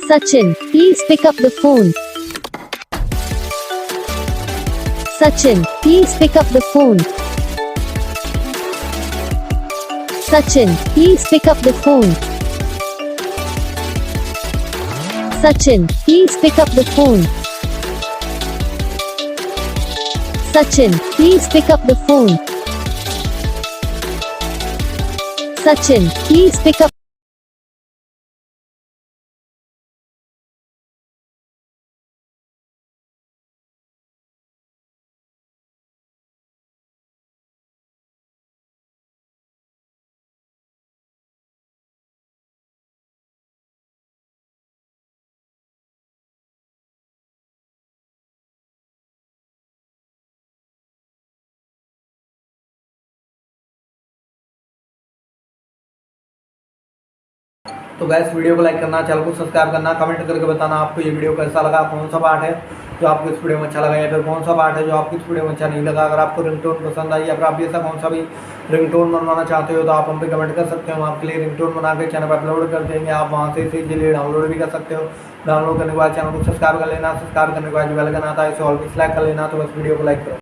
Sachin, please pick up the phone. Sachin, please pick up the phone. Sachin, please pick up the phone. Sachin, please pick up the phone. Sachin, please pick up the phone. Sachin, please pick up. तो gas video को like करना, channel को subscribe करना, comment करके बताना आपको ये video कैसा लगा, कौन सा पार्ट है जो आपको इस वीडियो में अच्छा लगा या फिर कौन सा पार्ट है जो आपको इस वीडियो में अच्छा नहीं लगा। अगर आपको रिंगटोन पसंद आई या फिर आप ऐसा कौन सा भी रिंगटोन बनवाना चाहते हो तो आप हम पे कमेंट कर सकते हो। हम आपके लिए रिंगटोन बना के चैनल पर अपलोड कर देंगे। आप वहाँ से इसे इजीली डाउनलोड भी कर सकते हो। डाउनलोड करने के बाद चैनल को सब्सक्राइब कर लेना, सब्सक्राइब करने के बाद जो बेल आइकन आता है इसे ऑल पे सेलेक्ट कर लेना। तो बस वीडियो को लाइक करो।